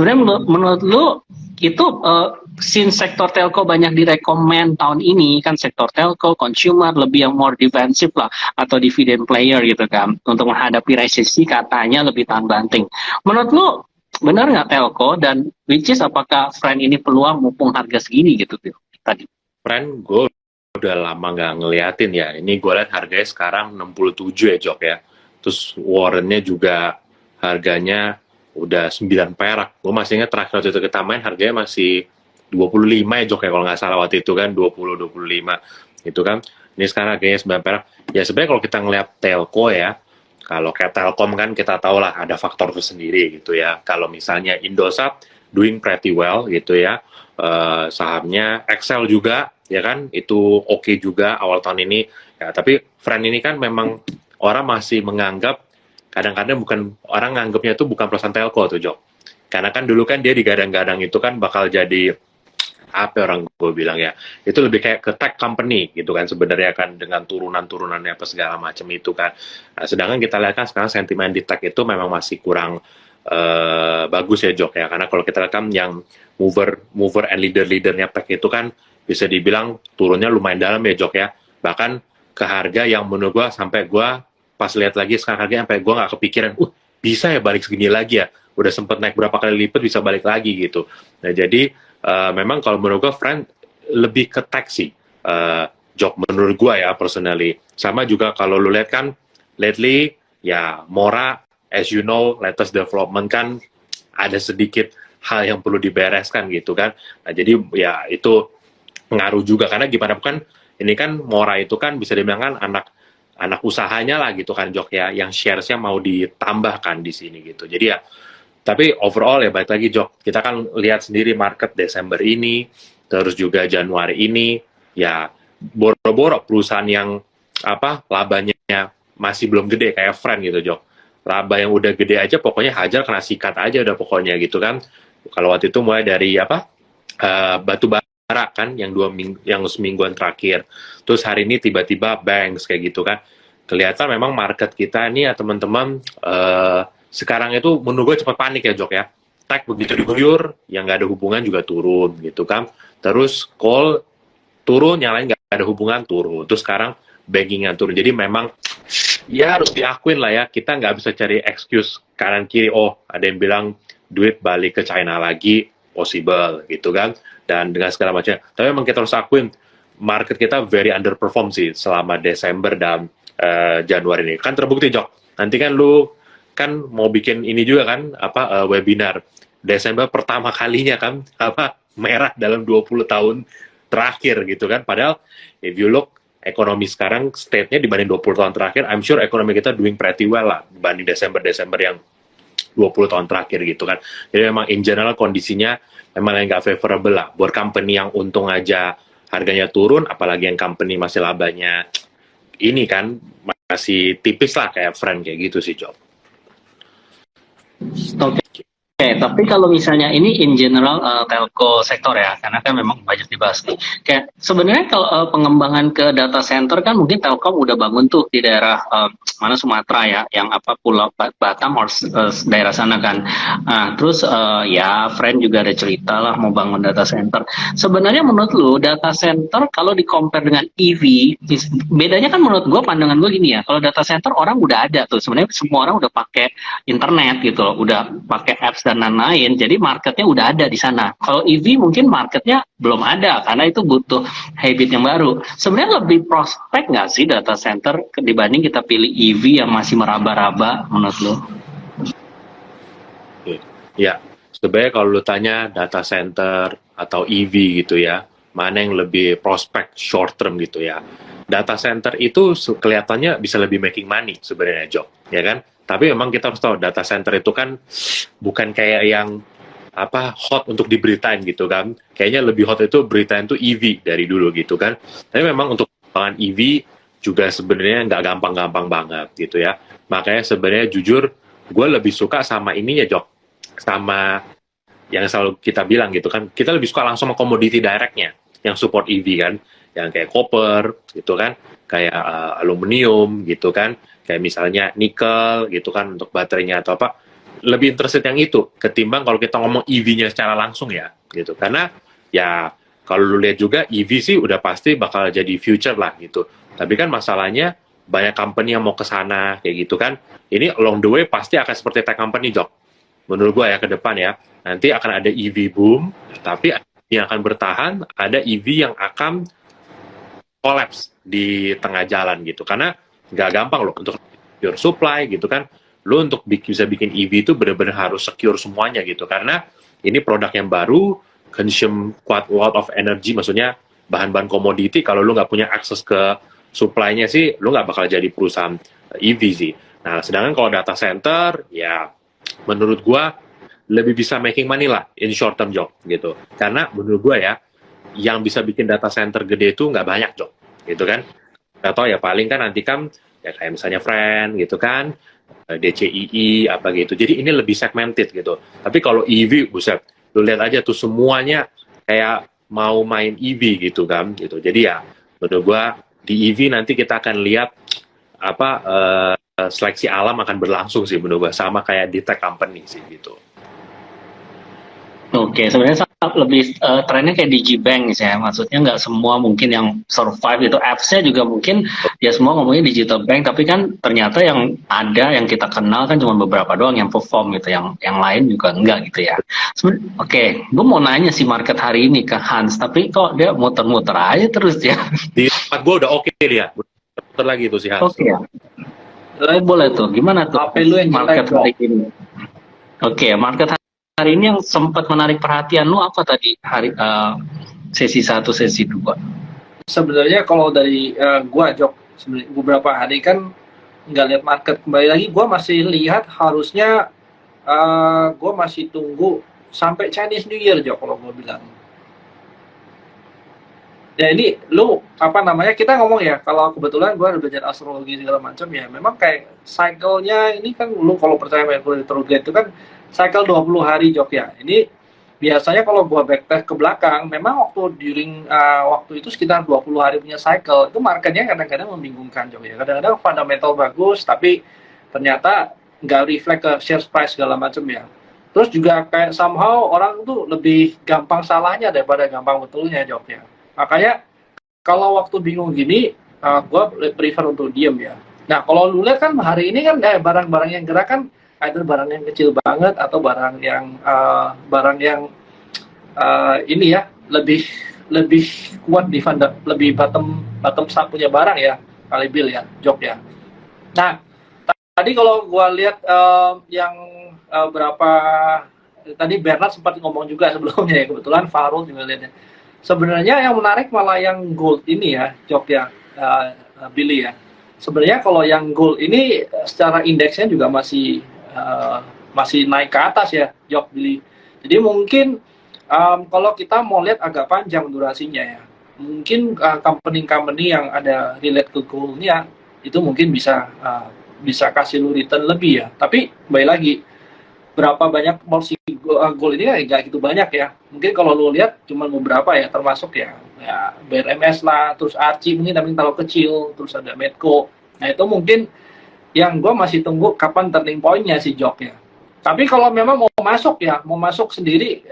sebenarnya menurut lu itu since sektor telco banyak direkomend tahun ini kan sektor telco consumer lebih yang more defensive lah atau dividend player gitu kan untuk menghadapi resesi katanya lebih tahan banting. Menurut lu benar nggak telco dan which is apakah friend ini peluang mumpung harga segini gitu tadi? Friend, gue udah lama nggak ngeliatin ya. Ini gue lihat harganya sekarang 67 ya, Jok ya. Terus warrantnya juga harganya udah 9 perak. Gue masih ingat terakhir waktu itu kita main harganya masih 25 ya, Jok ya, kalau nggak salah waktu itu kan 20-25 itu kan. Ini sekarang harganya 9 perak. Ya sebenarnya kalau kita ngeliat telco ya, kalau kayak Telkom kan kita tahu lah ada faktor tersendiri gitu ya. Kalau misalnya Indosat doing pretty well gitu ya, sahamnya Excel juga ya kan itu oke juga awal tahun ini ya, tapi friend ini kan memang orang masih menganggap, kadang-kadang bukan, orang nganggapnya tuh bukan perusahaan telco tuh Jok, karena kan dulu kan dia digadang-gadang itu kan bakal jadi apa orang gue bilang ya, itu lebih kayak ke tech company gitu kan sebenarnya kan, dengan turunan-turunannya apa segala macam itu kan. Nah, sedangkan kita lihat kan sekarang sentimen di tech itu memang masih kurang bagus ya Jok ya, karena kalau kita lihat kan yang mover and leadernya tech itu kan bisa dibilang turunnya lumayan dalam ya Jok ya, bahkan ke harga yang menurut gue sampai gue pas lihat lagi sekarang harganya sampai gue nggak kepikiran, bisa ya balik segini lagi ya, udah sempet naik berapa kali lipat bisa balik lagi gitu. Nah jadi memang kalau menurut gue friend lebih ke tech sih, Jok, menurut gue ya personally. Sama juga kalau lu lihat kan lately ya Mora, as you know, latest development kan ada sedikit hal yang perlu dibereskan gitu kan. Nah jadi ya itu pengaruh juga, karena gimana pun ini kan Mora itu kan bisa dibilang kan anak usahanya lah gitu kan Jok ya, yang shares-nya mau ditambahkan di sini gitu. Jadi ya, tapi overall ya balik lagi Jok, kita kan lihat sendiri market Desember ini, terus juga Januari ini, ya boro-boro perusahaan yang apa labanya masih belum gede kayak Friend gitu Jok. Laba yang udah gede aja pokoknya hajar kena sikat aja udah pokoknya gitu kan. Kalau waktu itu mulai dari apa batu bara kan yang yang semingguan terakhir. Terus hari ini tiba-tiba banks kayak gitu kan. Kelihatan memang market kita ini ya teman-teman sekarang itu menurut gue cepat panik ya Jok ya. Tech begitu diguyur, yang nggak ada hubungan juga turun gitu kan. Terus call turun, yang lain nggak ada hubungan turun. Terus sekarang bankingan turun. Jadi memang ya harus diakuin lah ya, kita nggak bisa cari excuse kanan kiri. Oh ada yang bilang duit balik ke China lagi, possible gitu kan. Dan dengan segala macamnya. Tapi memang kita harus akuin market kita very underperform sih selama Desember dan Januari ini. Kan terbukti Jok. Nanti kan lu kan mau bikin ini juga kan apa webinar Desember pertama kalinya kan apa merah dalam 20 tahun terakhir gitu kan, padahal if you look ekonomi sekarang state-nya dibanding 20 tahun terakhir, I'm sure ekonomi kita doing pretty well lah dibanding Desember yang 20 tahun terakhir gitu kan. Jadi memang in general kondisinya memang nggak favorable lah buat company yang untung aja harganya turun, apalagi yang company masih labanya ini kan masih tipis lah kayak Friend kayak gitu sih Job. Oke, tapi kalau misalnya ini in general telco sektor ya, karena kan memang banyak dibahas nih. Kayak sebenarnya kalau pengembangan ke data center kan mungkin Telkom udah bangun tuh di daerah mana Sumatera ya, yang apa Pulau Batam harus daerah sana kan. Nah, terus ya friend juga ada cerita lah mau bangun data center. Sebenarnya menurut lu data center kalau di compare dengan EV, bedanya kan menurut gue pandangan gue gini ya, kalau data center orang udah ada tuh, sebenarnya semua orang udah pakai internet gitu loh, udah pakai apps dan lain-lain, jadi marketnya udah ada di sana. Kalau EV mungkin marketnya belum ada karena itu butuh habit yang baru. Sebenarnya lebih prospek nggak sih data center dibanding kita pilih EV yang masih meraba-raba menurut lo? Ya, sebenarnya kalau lu tanya data center atau EV gitu ya, mana yang lebih prospek short term gitu ya. Data center itu kelihatannya bisa lebih making money sebenarnya Jok, ya kan? Tapi memang kita harus tahu data center itu kan bukan kayak yang apa hot untuk diberitain gitu kan. Kayaknya lebih hot itu beritain tuh EV dari dulu gitu kan. Tapi memang untuk pengembangan EV juga sebenarnya nggak gampang-gampang banget gitu ya. Makanya sebenarnya jujur gue lebih suka sama ininya Jok, sama yang selalu kita bilang gitu kan, kita lebih suka langsung sama commodity directnya yang support EV kan, yang kayak copper gitu kan, kayak aluminium gitu kan, kayak misalnya nikel gitu kan untuk baterainya atau apa. lebih interested yang itu ketimbang kalau kita ngomong EV-nya secara langsung ya gitu. Karena ya kalau lu lihat juga EV sih udah pasti bakal jadi future lah gitu. Tapi kan masalahnya banyak company yang mau ke sana kayak gitu kan. Ini along the way pasti akan seperti tech company, Jok. Menurut gua ya ke depan ya. Nanti akan ada EV boom, tapi yang akan bertahan ada EV yang akan collapse di tengah jalan gitu. Karena nggak gampang loh untuk secure supply gitu kan. Lo untuk bisa bikin EV itu benar-benar harus secure semuanya gitu. Karena ini produk yang baru, consume quite a lot of energy, maksudnya bahan-bahan komoditi. Kalau lo nggak punya akses ke supply-nya sih, lo nggak bakal jadi perusahaan EV sih. Nah, sedangkan kalau data center, ya menurut gua lebih bisa making money lah in short term job gitu. Karena menurut gua ya, yang bisa bikin data center gede itu nggak banyak job, gitu kan. Atau ya paling kan nanti kan ya kayak misalnya Friend gitu kan, DCII apa gitu. Jadi ini lebih segmented gitu. Tapi kalau EV, buset, lu lihat aja tuh semuanya kayak mau main EV gitu kan, gitu. Jadi ya menurut gua di EV nanti kita akan lihat apa seleksi alam akan berlangsung sih menurut gua, sama kayak di tech company sih gitu. Oke, sebenarnya lebih trennya kayak Digibank ya, maksudnya nggak semua mungkin yang survive itu, apps-nya juga mungkin ya semua ngomongnya digital bank, tapi kan ternyata yang ada yang kita kenal kan cuma beberapa doang yang perform gitu, yang lain juga enggak gitu ya. Oke, gue mau nanya sih market hari ini ke Hans, tapi kok dia muter-muter aja terus ya. Di tempat gua udah oke dia, muter lagi tuh si Hans. Oke ya. Boleh tuh, gimana tuh HP lu yang market jelek, hari ini? Oke, market hari ini yang sempat menarik perhatian lu apa tadi hari sesi 1, sesi 2? Sebenarnya kalau dari gua Jok, sebenarnya beberapa hari kan nggak lihat market, kembali lagi gua masih lihat harusnya gua masih tunggu sampai Chinese New Year Jok kalau gua bilang. Ya ini lu apa namanya, kita ngomong ya, kalau kebetulan gua udah belajar astrologi segala macam ya, memang kayak cycle-nya ini kan, lu kalau percaya Mercury retrograde itu kan cycle 20 hari Jok ya. Ini biasanya kalau gua backtest ke belakang, memang waktu during waktu itu sekitar 20 hari punya cycle, itu marketnya kadang-kadang membingungkan Jok ya. Kadang-kadang fundamental bagus, tapi ternyata nggak reflect ke share price segala macam ya. Terus juga kayak somehow orang tuh lebih gampang salahnya daripada gampang betulnya Jok ya. Makanya kalau waktu bingung gini, gue prefer untuk diem ya. Nah kalau lu lihat kan hari ini kan barang-barang yang gerak kan either barang yang kecil banget atau barang yang ini ya lebih kuat di lebih bottom sub punya barang ya, kali Bill ya, Jok ya. Nah tadi kalau gue lihat yang berapa tadi Bernard sempat ngomong juga sebelumnya ya, kebetulan Farul juga lihatnya. Sebenarnya yang menarik malah yang gold ini ya, Jok ya, Billy ya. Sebenarnya kalau yang gold ini secara indeksnya juga masih naik ke atas ya, Jok, Billy. Jadi mungkin kalau kita mau lihat agak panjang durasinya ya, mungkin company-company yang ada relate ke gold-nya itu mungkin bisa kasih lu return lebih ya. Tapi kembali lagi, berapa banyak porsi gold ini nggak gitu banyak ya. Mungkin kalau lu lihat cuma beberapa ya, termasuk ya BRMS lah, terus Archie mungkin tapi terlalu kecil, terus ada Medco. Nah itu mungkin yang gue masih tunggu kapan turning point-nya si Jok ya. Tapi kalau memang mau masuk sendiri,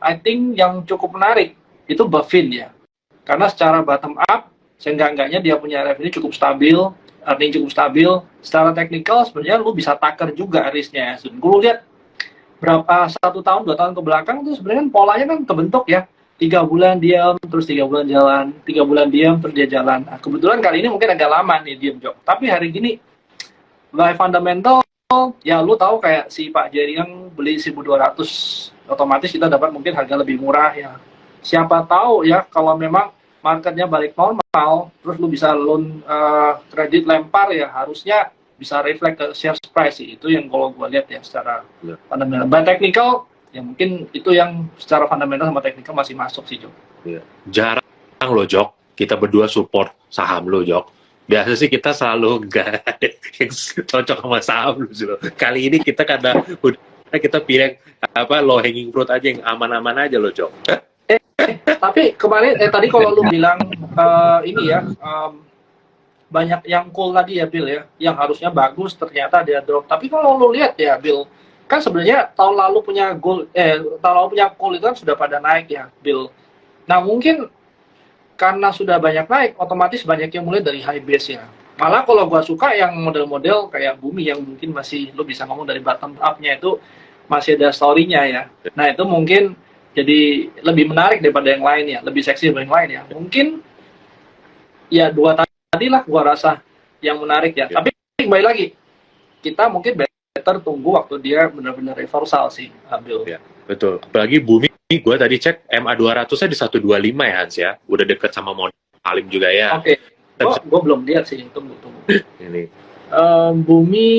I think yang cukup menarik itu Buffin ya. Karena secara bottom up, seenggak-enggaknya dia punya revenue cukup stabil, earning cukup stabil. Secara teknikal sebenarnya lu bisa taker juga risknya. Gue lihat berapa 1 tahun 2 tahun ke belakang itu sebenarnya polanya kan kebentuk ya, 3 bulan diam terus 3 bulan jalan, 3 bulan diam terus dia jalan. Nah, kebetulan kali ini mungkin agak lama nih diam Jok, tapi hari gini by fundamental ya, lu tahu kayak si Pak Jerry yang beli 1.200, otomatis kita dapat mungkin harga lebih murah ya. Siapa tahu ya kalau memang marketnya balik normal, terus lu bisa loan kredit lempar ya, harusnya bisa reflect ke share price sih. Itu yang kalau gue lihat ya secara fundamental. By technical ya mungkin itu yang secara fundamental sama technical masih masuk sih Jok. Jarang loh Jok, kita berdua support saham lo Jok. Biasa sih kita selalu enggak yang cocok sama saham lo. Kali ini kita karena kita pilih apa low hanging fruit aja yang aman-aman aja loh Jok. Tapi kemarin tadi kalau lu bilang ini ya, banyak yang cool tadi ya Bill ya, yang harusnya bagus ternyata dia drop. Tapi kalau lu lihat ya Bill, kan sebenarnya tahun lalu punya call itu kan sudah pada naik ya, Bill. Nah mungkin karena sudah banyak naik, otomatis banyak yang mulai dari high base ya. Malah kalau gua suka yang model-model kayak Bumi yang mungkin masih lo bisa ngomong dari bottom up-nya itu masih ada story-nya ya. Nah itu mungkin jadi lebih menarik daripada yang lain ya, lebih seksi daripada yang lain ya. Mungkin ya dua tadi lah gua rasa yang menarik ya. Tapi kembali lagi, kita mungkin better tunggu waktu dia benar-benar reversal sih, Bill. Ya, betul. Apalagi Bumi, gue tadi cek MA 200-nya di 125 ya Hans ya. Udah deket sama model Alim juga ya. Oke. Gue belum lihat sih, tunggu. Ini. Bumi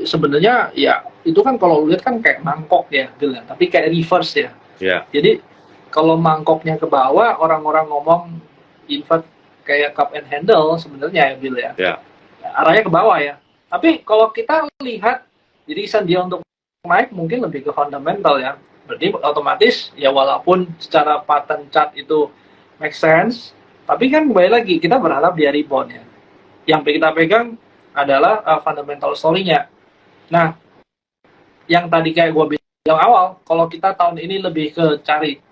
sebenarnya ya itu kan kalau lu lihat kan kayak mangkok ya, Bill ya. Tapi kayak reverse ya. Ya. Jadi kalau mangkoknya ke bawah, orang-orang ngomong invert kayak cup and handle sebenarnya ya, Bill ya. Ya. Arahnya ke bawah ya. Tapi kalau kita lihat irisan dia untuk naik mungkin lebih ke fundamental ya. Berarti otomatis ya walaupun secara pattern chart itu make sense, tapi kan kembali lagi kita berharap dia rebound ya. Yang kita pegang adalah fundamental story-nya. Nah, yang tadi kayak gue bilang awal, kalau kita tahun ini lebih ke cari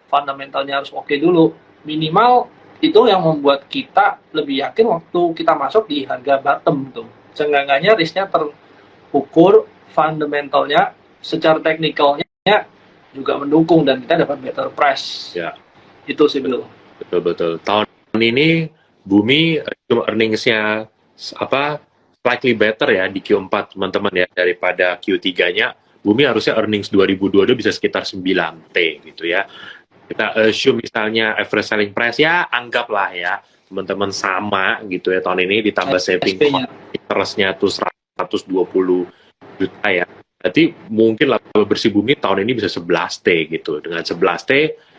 fundamentalnya harus oke dulu. Minimal itu yang membuat kita lebih yakin waktu kita masuk di harga bottom tuh. Seenggaknya risknya terukur, fundamentalnya secara teknikalnya juga mendukung dan kita dapat better price. Ya. Itu sih Bill. Betul. Tahun ini Bumi earnings-nya slightly better ya di Q4 teman-teman ya daripada Q3-nya. Bumi harusnya earnings 2022 bisa sekitar 9T gitu ya. Kita assume misalnya average selling price ya anggaplah ya teman-teman sama gitu ya tahun ini ditambah saving interest-nya tuh 120 juta ya. Berarti mungkin laba bersih Bumi tahun ini bisa 11T gitu. Dengan 11T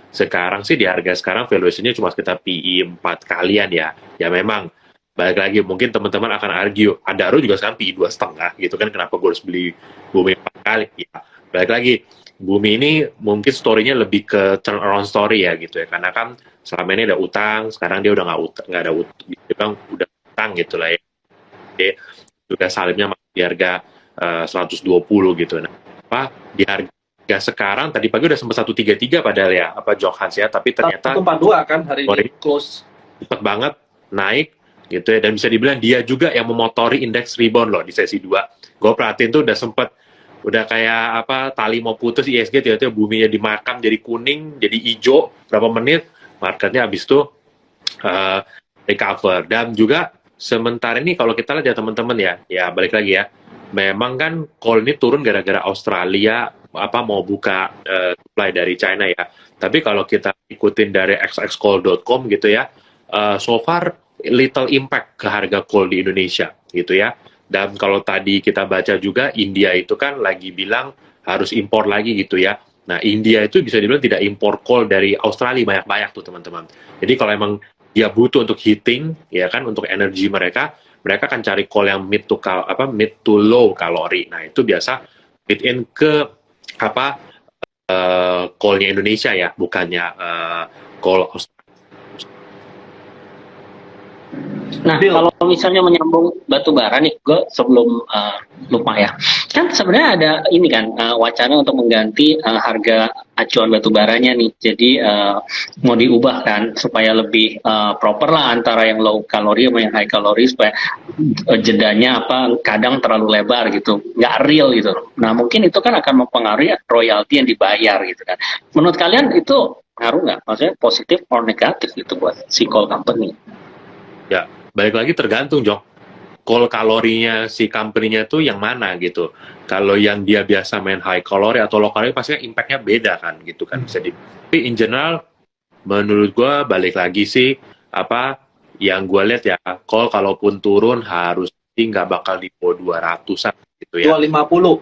sekarang sih di harga sekarang valuation-nya cuma sekitar PE 4 kalian ya. Ya memang balik lagi mungkin teman-teman akan argue Adaro juga sekarang PE 2,5 gitu kan, kenapa gue harus beli Bumi 4 kali ya. Balik lagi Bumi ini mungkin story-nya lebih ke turnaround story ya gitu ya, karena kan selama ini ada utang, sekarang dia udah nggak ada utang, dia bilang udah utang gitu lah ya. Jadi juga salibnya masih di harga 120 gitu. Nah, di harga sekarang tadi pagi udah sempat 133 padahal ya, Jok Hans ya, tapi ternyata 142 kan hari ini close. Cepet banget naik gitu ya, dan bisa dibilang dia juga yang memotori indeks rebound loh di sesi 2. Gue perhatiin tuh udah kayak tali mau putus ISG, tiba-tiba Buminya dimakam jadi kuning, jadi hijau berapa menit, marketnya habis itu recover. Dan juga sementara ini kalau kita lihat ya teman-teman ya balik lagi ya, memang kan call ini turun gara-gara Australia mau buka supply dari China ya. Tapi kalau kita ikutin dari xxcall.com gitu ya, so far little impact ke harga call di Indonesia gitu ya. Dan kalau tadi kita baca juga India itu kan lagi bilang harus impor lagi gitu ya. Nah India itu bisa dibilang tidak impor call dari Australia banyak-banyak tuh teman-teman. Jadi kalau emang dia butuh untuk heating ya kan, untuk energi mereka akan cari call yang mid to low kalori. Nah itu biasa fit in ke call-nya Indonesia ya, bukannya call Australia. Nah, kalau misalnya menyambung batu bara nih, gue sebelum lupa ya, kan sebenarnya ada ini kan wacana untuk mengganti harga acuan batu baranya nih, jadi mau diubah kan supaya lebih proper lah antara yang low kalori sama yang high kalori, supaya jedanya kadang terlalu lebar gitu, nggak real gitu. Nah mungkin itu kan akan mempengaruhi royalti yang dibayar gitu kan. Menurut kalian itu ngaruh nggak? Maksudnya positif or negatif gitu buat si call company? Ya, balik lagi tergantung Jok, call kalorinya si company-nya tuh yang mana gitu. Kalau yang dia biasa main high kalori atau low kalori pasti impact-nya beda kan gitu kan. Tapi in general menurut gue balik lagi sih yang gue lihat ya, call kalaupun turun harus nggak bakal di bawah 200-an gitu ya. 250.